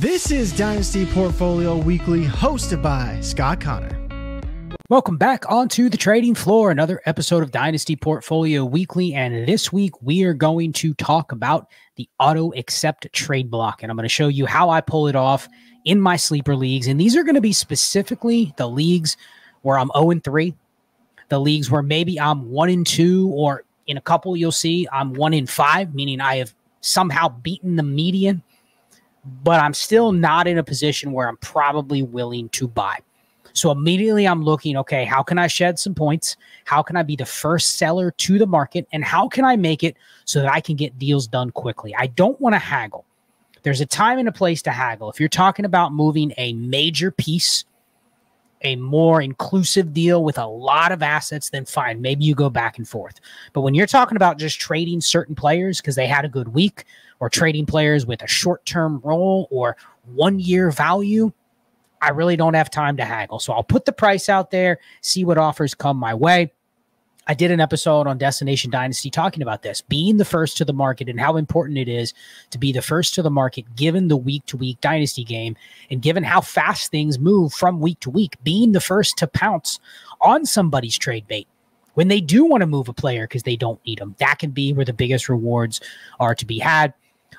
This is Dynasty Portfolio Weekly, hosted by Scott Connor. Welcome back onto the trading floor, another episode of Dynasty Portfolio Weekly, and this week we are going to talk about the auto accept trade block, and I'm going to show you how I pull it off in my sleeper leagues, and these are going to be specifically the leagues where I'm 0-3, the leagues where maybe I'm 1-2, or in a couple you'll see I'm 1-5, meaning I have somehow beaten the median, but I'm still not in a position where I'm probably willing to buy. So immediately I'm looking, okay, how can I shed some points? How can I be the first seller to the market? And how can I make it so that I can get deals done quickly? I don't want to haggle. There's a time and a place to haggle. If you're talking about moving a major piece, a more inclusive deal with a lot of assets, then fine, maybe you go back and forth. But when you're talking about just trading certain players because they had a good week, or trading players with a short-term role or 1-year value, I really don't have time to haggle. So I'll put the price out there, see what offers come my way. I did an episode on Destination Dynasty talking about this, being the first to the market and how important it is to be the first to the market given the week-to-week Dynasty game and given how fast things move from week to week, being the first to pounce on somebody's trade bait when they do want to move a player because they don't need them. That can be where the biggest rewards are to be had.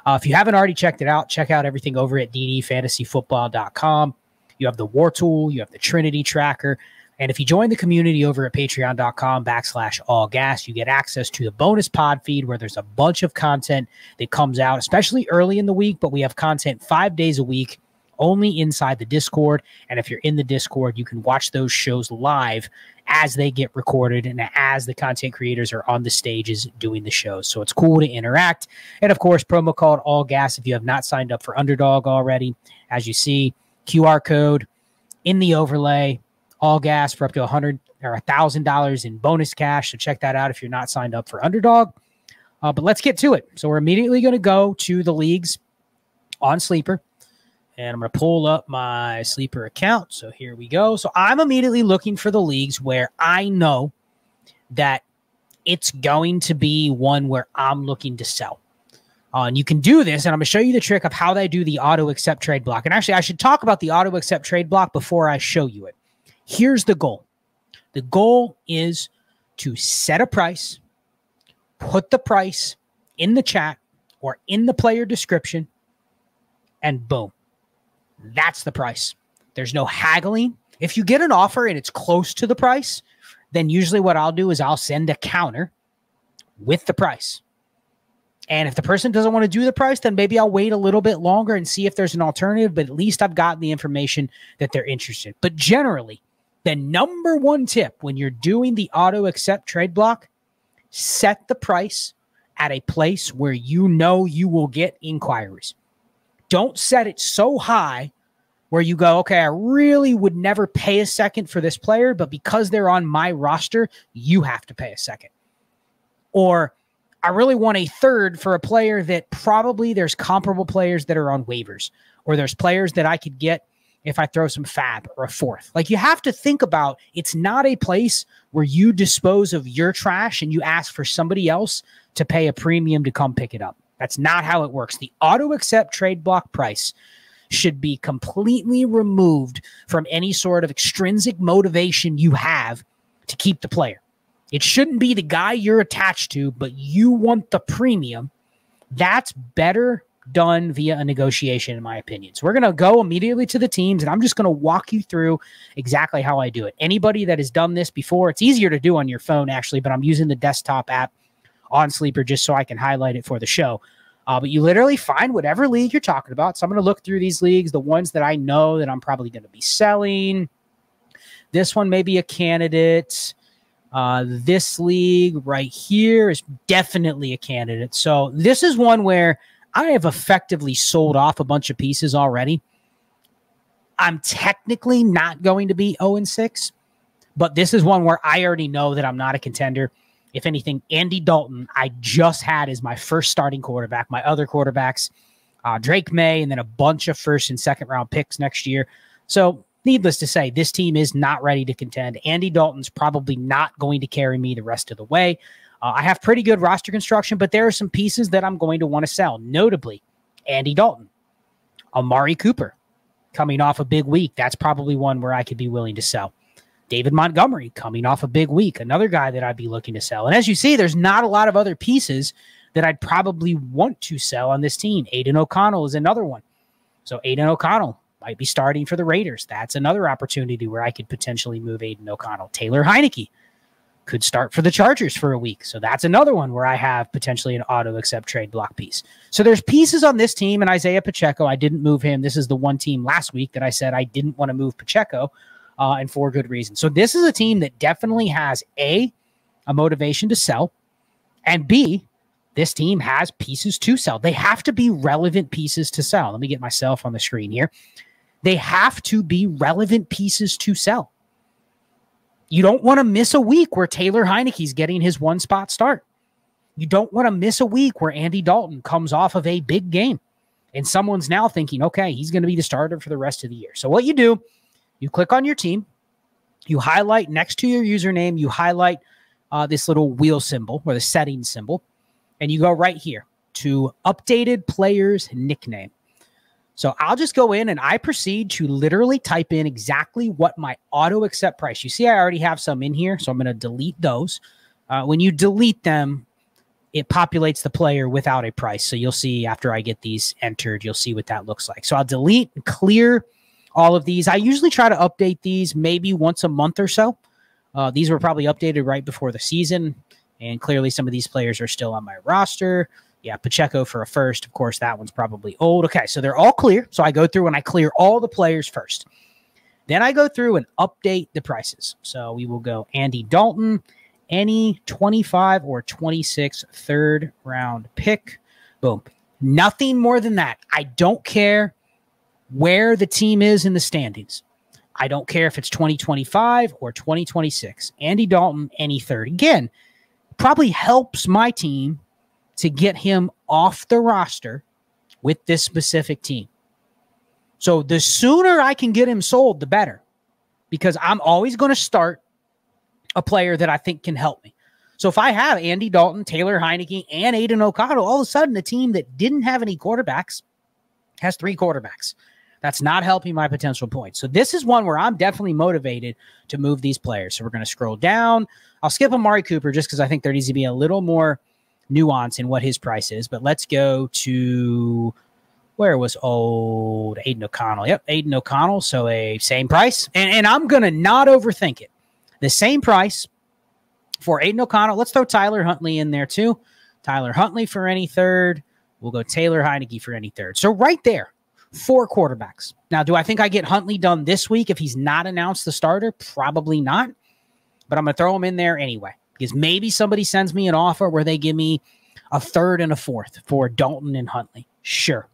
If you haven't already checked it out, check out everything over at ddfantasyfootball.com. You have the War Tool, you have the Trinity Tracker, and if you join the community over at patreon.com/ALLGAS, you get access to the bonus pod feed where there's a bunch of content that comes out, especially early in the week, but we have content 5 days a week only inside the Discord, and if you're in the Discord, you can watch those shows live as they get recorded and as the content creators are on the stages doing the shows. So it's cool to interact. And of course, promo code ALLGAS if you have not signed up for Underdog already. As you see, QR code in the overlay, ALLGAS for up to $100 or $1,000 in bonus cash. So check that out if you're not signed up for Underdog. But let's get to it. So we're immediately going to go to the leagues on Sleeper. And I'm going to pull up my Sleeper account. So here we go. So I'm immediately looking for the leagues where I know that it's going to be one where I'm looking to sell. And you can do this, and I'm going to show you the trick of how they do the auto accept trade block. And actually, I should talk about the auto accept trade block before I show you it. Here's the goal. The goal is to set a price, put the price in the chat or in the player description, and boom. That's the price. There's no haggling. If you get an offer and it's close to the price, then usually what I'll do is I'll send a counter with the price. And if the person doesn't want to do the price, then maybe I'll wait a little bit longer and see if there's an alternative, but at least I've gotten the information that they're interested. But generally, the number one tip when you're doing the auto accept trade block, set the price at a place where you know you will get inquiries. Don't set it so high where you go, okay, I really would never pay a second for this player, but because they're on my roster, you have to pay a second. Or I really want a third for a player that probably there's comparable players that are on waivers, or there's players that I could get if I throw some fab, or a fourth. Like, you have to think about, it's not a place where you dispose of your trash and you ask for somebody else to pay a premium to come pick it up. That's not how it works. The auto accept trade block price should be completely removed from any sort of extrinsic motivation you have to keep the player. It shouldn't be the guy you're attached to, but you want the premium. That's better done via a negotiation, in my opinion. So we're going to go immediately to the teams, and I'm just going to walk you through exactly how I do it. Anybody that has done this before, it's easier to do on your phone, actually, but I'm using the desktop app on Sleeper just so I can highlight it for the show. But you literally find whatever league you're talking about. So I'm going to look through these leagues, the ones that I know that I'm probably going to be selling. This one may be a candidate. This league right here is definitely a candidate. So this is one where I have effectively sold off a bunch of pieces already. I'm technically not going to be 0-6, but this is one where I already know that I'm not a contender. If anything, Andy Dalton, I just had as my first starting quarterback. My other quarterbacks, Drake May, and then a bunch of first and second round picks next year. So needless to say, this team is not ready to contend. Andy Dalton's probably not going to carry me the rest of the way. I have pretty good roster construction, but there are some pieces that I'm going to want to sell, notably Andy Dalton. Amari Cooper, coming off a big week. That's probably one where I could be willing to sell. David Montgomery, coming off a big week. Another guy that I'd be looking to sell. And as you see, there's not a lot of other pieces that I'd probably want to sell on this team. Aiden O'Connell is another one. So Aiden O'Connell might be starting for the Raiders. That's another opportunity where I could potentially move Aiden O'Connell. Taylor Heineke could start for the Chargers for a week. So that's another one where I have potentially an auto-accept trade block piece. So there's pieces on this team, and Isaiah Pacheco, I didn't move him. This is the one team last week that I said I didn't want to move Pacheco, and for good reason. So this is a team that definitely has a motivation to sell, and B, this team has pieces to sell. They have to be relevant pieces to sell. Let me get myself on the screen here. They have to be relevant pieces to sell. You don't want to miss a week where Taylor Heineke's getting his one-spot start. You don't want to miss a week where Andy Dalton comes off of a big game and someone's now thinking, okay, he's going to be the starter for the rest of the year. So what you do, you click on your team, you highlight next to your username, you highlight this little wheel symbol or the settings symbol, and you go right here to updated player's nickname. So I'll just go in and I proceed to literally type in exactly what my auto accept price. You see, I already have some in here, so I'm going to delete those. When you delete them, it populates the player without a price. So you'll see after I get these entered, you'll see what that looks like. So I'll delete and clear all of these. I usually try to update these maybe once a month or so. These were probably updated right before the season. And clearly some of these players are still on my roster. Yeah, Pacheco for a first. Of course, that one's probably old. Okay, so they're all clear. So I go through and I clear all the players first. Then I go through and update the prices. So we will go Andy Dalton, any 25 or 26 third-round pick. Boom. Nothing more than that. I don't care where the team is in the standings. I don't care if it's 2025 or 2026. Andy Dalton, any third. Again, probably helps my team to get him off the roster with this specific team. So the sooner I can get him sold, the better, because I'm always going to start a player that I think can help me. So if I have Andy Dalton, Taylor Heineke, and Aiden O'Connell, all of a sudden a team that didn't have any quarterbacks has 3 quarterbacks. That's not helping my potential points. So this is one where I'm definitely motivated to move these players. So we're going to scroll down. I'll skip Amari Cooper just because I think there needs to be a little more nuance in what his price is. But let's go to, where was old Aiden O'Connell? Yep, Aiden O'Connell. So a same price. And I'm going to not overthink it. The same price for Aiden O'Connell. Let's throw Tyler Huntley in there too. Tyler Huntley for any third. We'll go Taylor Heineke for any third. So right there, 4 quarterbacks. Now, do I think I get Huntley done this week if he's not announced the starter? Probably not. But I'm going to throw him in there anyway, because maybe somebody sends me an offer where they give me a third and a fourth for Dalton and Huntley. Sure.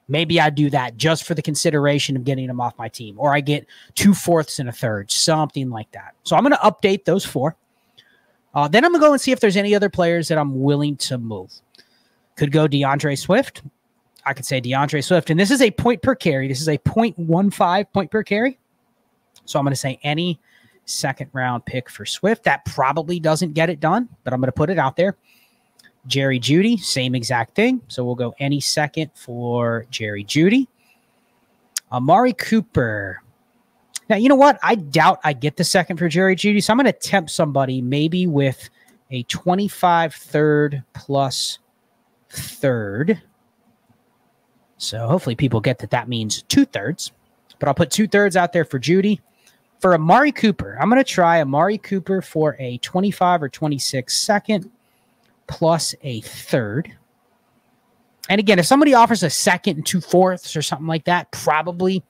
Maybe I do that just for the consideration of getting them off my team. Or I get 2 fourths and a third, something like that. So I'm going to update those 4. Then I'm going to go and see if there's any other players that I'm willing to move. Could go DeAndre Swift. I could say DeAndre Swift. And this is a point per carry. This is a 0.15 point per carry. So I'm going to say any second-round pick for Swift. That probably doesn't get it done, but I'm going to put it out there. Jerry Jeudy, same exact thing. So we'll go any second for Jerry Jeudy. Amari Cooper. Now, you know what? I doubt I get the second for Jerry Jeudy, so I'm going to tempt somebody maybe with a 25 third plus third. So hopefully people get that that means 2 thirds. But I'll put 2 thirds out there for Jeudy. For Amari Cooper, I'm going to try Amari Cooper for a 25 or 26 second plus a third. And again, if somebody offers a second and 2 fourths or something like that, probably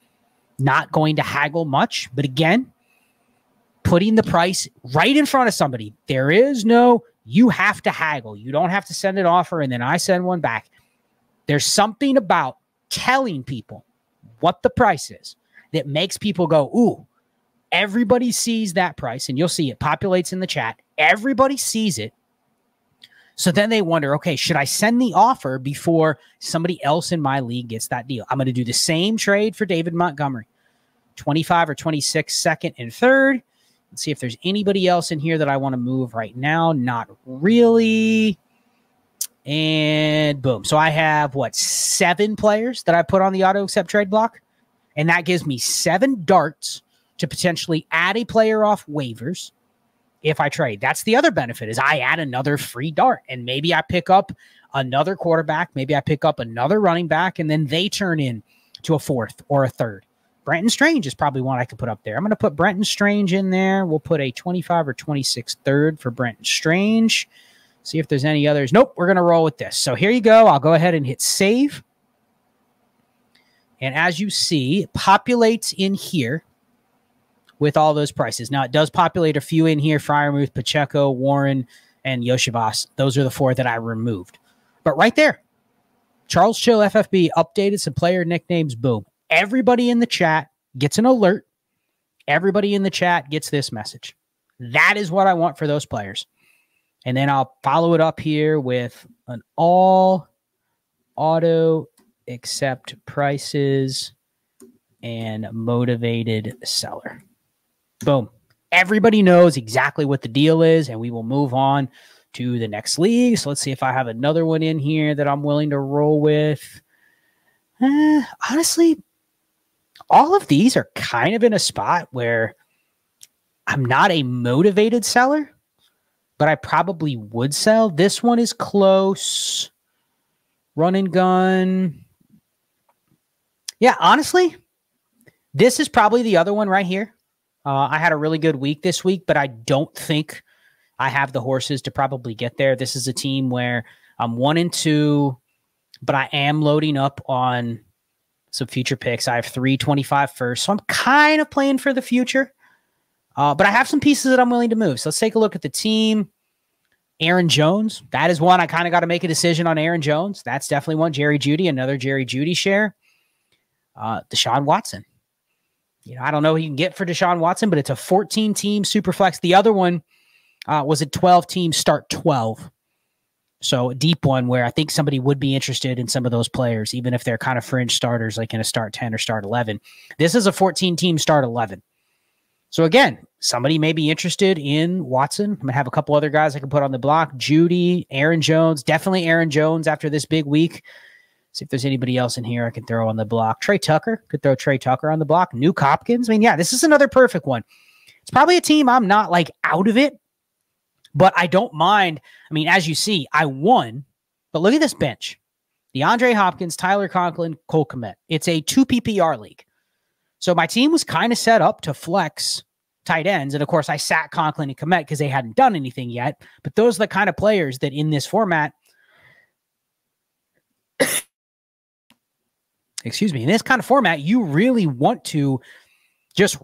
not going to haggle much. But again, putting the price right in front of somebody. There is no, you have to haggle. You don't have to send an offer and then I send one back. There's something about telling people what the price is that makes people go, ooh, everybody sees that price. And you'll see it populates in the chat. Everybody sees it. So then they wonder, okay, should I send the offer before somebody else in my league gets that deal? I'm going to do the same trade for David Montgomery. 25 or 26 second and third. Let's see if there's anybody else in here that I want to move right now. Not really. And boom. So I have, 7 players that I put on the auto-accept trade block? And that gives me 7 darts to potentially add a player off waivers if I trade. That's the other benefit, is I add another free dart. And maybe I pick up another quarterback. Maybe I pick up another running back, and then they turn in to a 4th or a 3rd. Brenton Strange is probably one I could put up there. I'm going to put Brenton Strange in there. We'll put a 25 or 26 3rd for Brenton Strange. See if there's any others. Nope, we're going to roll with this. So here you go. I'll go ahead and hit save. And as you see, it populates in here with all those prices. Now, it does populate a few in here: Freiermuth, Pacheco, Warren, and Yoshivas. Those are the 4 that I removed. But right there, Charles Chill FFB updated some player nicknames. Boom. Everybody in the chat gets an alert. Everybody in the chat gets this message. That is what I want for those players. And then I'll follow it up here with an all auto accept prices and motivated seller. Boom. Everybody knows exactly what the deal is, and we will move on to the next league. So let's see if I have another one in here that I'm willing to roll with. Honestly, all of these are kind of in a spot where I'm not a motivated seller, but I probably would sell. This one is close. Run and gun. Yeah, honestly, this is probably the other one right here. I had a really good week this week, but I don't think I have the horses to probably get there. This is a team where I'm 1-2, but I am loading up on some future picks. I have 325 first, so I'm kind of playing for the future. But I have some pieces that I'm willing to move. So let's take a look at the team. Aaron Jones. That is one I kind of got to make a decision on. Aaron Jones. That's definitely one. Jerry Jeudy, another Jerry Jeudy share. Deshaun Watson. I don't know what you can get for Deshaun Watson, but it's a 14-team super flex. The other one was a 12-team start 12. So a deep one where I think somebody would be interested in some of those players, even if they're kind of fringe starters, like in a start 10 or start 11. This is a 14-team start 11. So again, somebody may be interested in Watson. I'm going to have a couple other guys I can put on the block. Jeudy, Aaron Jones, definitely Aaron Jones after this big week. See if there's anybody else in here I can throw on the block. Trey Tucker, could throw Trey Tucker on the block. Nuke Hopkins. Yeah, this is another perfect one. It's probably a team I'm not like out of it, but I don't mind. As you see, I won, but look at this bench. DeAndre Hopkins, Tyler Conklin, Cole Kmet. It's a 2 PPR league. So my team was kind of set up to flex tight ends. And of course, I sat Conklin and Kmet because they hadn't done anything yet. But those are the kind of players that in this format, in this kind of format, you really want to just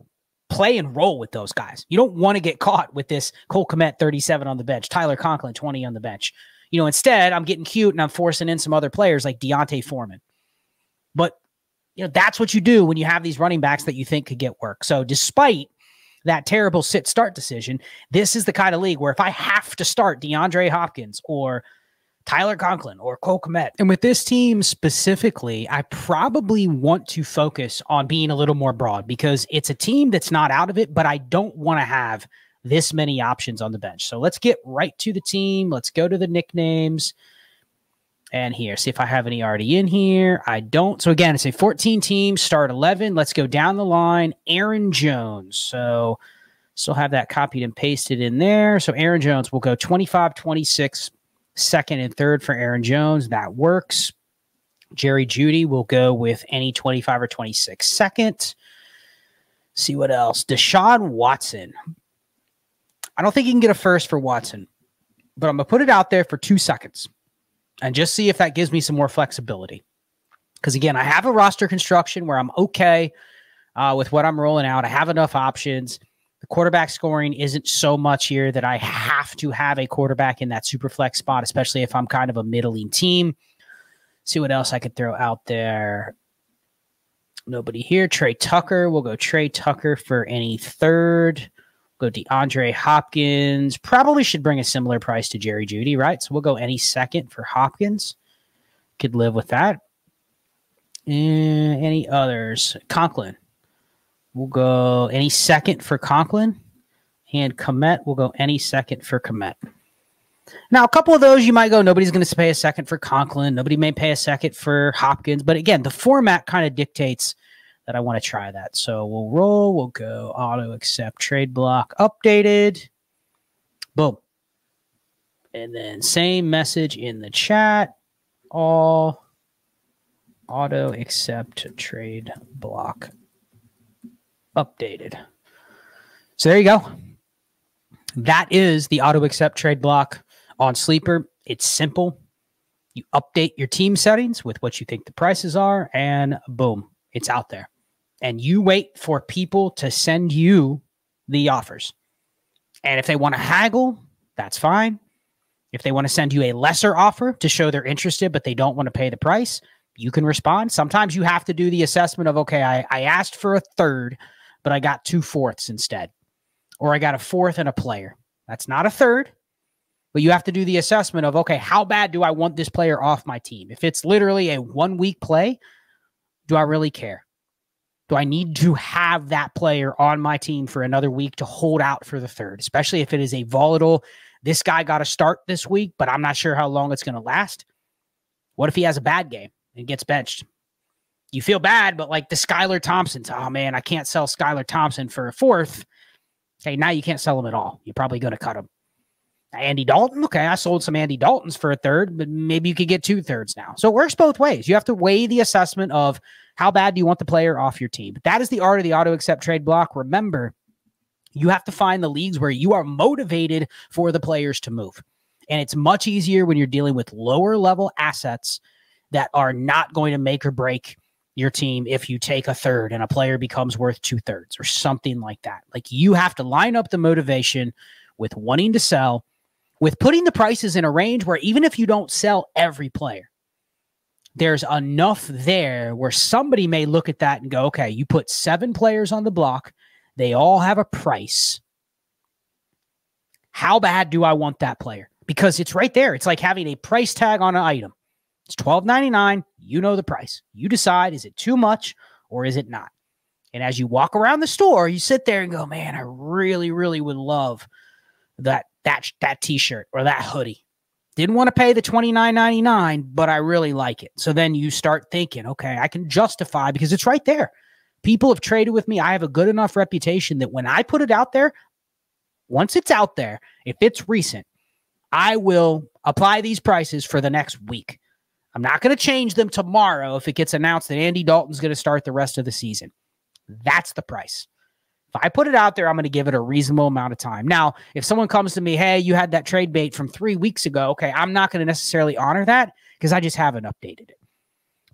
play and roll with those guys. You don't want to get caught with this Cole Kmet 37 on the bench, Tyler Conklin 20 on the bench. Instead, I'm getting cute and I'm forcing in some other players like Deontay Foreman. But that's what you do when you have these running backs that you think could get work. So despite that terrible sit-start decision, this is the kind of league where if I have to start DeAndre Hopkins or Tyler Conklin or Cole Kmet, and with this team specifically, I probably want to focus on being a little more broad because it's a team that's not out of it, but I don't want to have this many options on the bench. So let's get right to the team. Let's go to the nicknames. And here, see if I have any already in here. I don't. So again, it's a 14 team, start 11. Let's go down the line. Aaron Jones. So still have that copied and pasted in there. So Aaron Jones will go 25, 26, second and third for Aaron Jones. That works. Jerry Jeudy will go with any 25 or 26 second. See what else. Deshaun Watson. I don't think you can get a first for Watson, but I'm going to put it out there for 2 seconds. And just see if that gives me some more flexibility. Because, again, I have a roster construction where I'm okay with what I'm rolling out. I have enough options. The quarterback scoring isn't so much here that I have to have a quarterback in that super flex spot, especially if I'm kind of a middling team. See what else I could throw out there. Nobody here. Trey Tucker. We'll go Trey Tucker for any third. Go DeAndre Hopkins. Probably should bring a similar price to Jerry Jeudy, right? So we'll go any second for Hopkins. Could live with that. And any others? Conklin. We'll go any second for Conklin. And Kmet, we'll go any second for Kmet. Now, a couple of those you might go, nobody's going to pay a second for Conklin. Nobody may pay a second for Hopkins. But again, the format kind of dictates that I want to try that. So we'll roll. We'll go auto accept trade block updated. Boom. And then same message in the chat. All auto accept trade block updated. So there you go. That is the auto accept trade block on Sleeper. It's simple. You update your team settings with what you think the prices are, and boom, it's out there. And you wait for people to send you the offers. And if they want to haggle, that's fine. If they want to send you a lesser offer to show they're interested, but they don't want to pay the price, you can respond. Sometimes you have to do the assessment of, okay, I asked for a third, but I got 2/4 instead. Or I got a fourth and a player. That's not a third, but you have to do the assessment of, okay, how bad do I want this player off my team? If it's literally a 1-week play, do I really care? Do I need to have that player on my team for another week to hold out for the third, especially if it is a volatile, this guy got to start this week, but I'm not sure how long it's going to last. What if he has a bad game and gets benched? You feel bad, but like the Skylar Thompsons, oh man, I can't sell Skylar Thompson for a fourth. Okay, now you can't sell him at all. You're probably going to cut him. Andy Dalton, okay, I sold some Andy Daltons for a third, but maybe you could get 2/3 now. So it works both ways. You have to weigh the assessment of how bad do you want the player off your team. But that is the art of the auto accept trade block. Remember, you have to find the leagues where you are motivated for the players to move. And it's much easier when you're dealing with lower level assets that are not going to make or break your team if you take a third and a player becomes worth 2/3 or something like that. Like, you have to line up the motivation with wanting to sell, with putting the prices in a range where even if you don't sell every player, there's enough there where somebody may look at that and go, okay, you put 7 players on the block. They all have a price. How bad do I want that player? Because it's right there. It's like having a price tag on an item. It's $12.99. You know the price. You decide, is it too much or is it not? And as you walk around the store, you sit there and go, man, I really, really would love that t-shirt or that hoodie. Didn't want to pay the $29.99, but I really like it. So then you start thinking, okay, I can justify, because it's right there. People have traded with me. I have a good enough reputation that when I put it out there, once it's out there, if it's recent, I will apply these prices for the next week. I'm not going to change them tomorrow if it gets announced that Andy Dalton's going to start the rest of the season. That's the price. If I put it out there, I'm going to give it a reasonable amount of time. Now, if someone comes to me, hey, you had that trade bait from 3 weeks ago, okay, I'm not going to necessarily honor that because I just haven't updated it.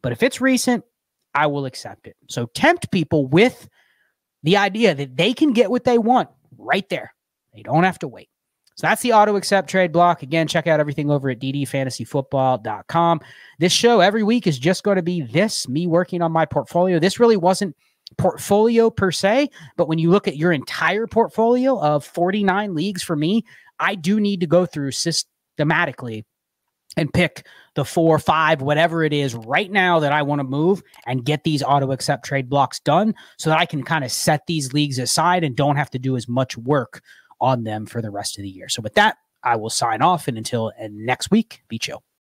But if it's recent, I will accept it. So tempt people with the idea that they can get what they want right there. They don't have to wait. So that's the auto accept trade block. Again, check out everything over at ddfantasyfootball.com. This show every week is just going to be me working on my portfolio. This really wasn't portfolio per se, but when you look at your entire portfolio of 49 leagues for me, I do need to go through systematically and pick the 4, 5, whatever it is right now that I want to move and get these auto accept trade blocks done so that I can kind of set these leagues aside and don't have to do as much work on them for the rest of the year. So with that, I will sign off, and until next week, be chill.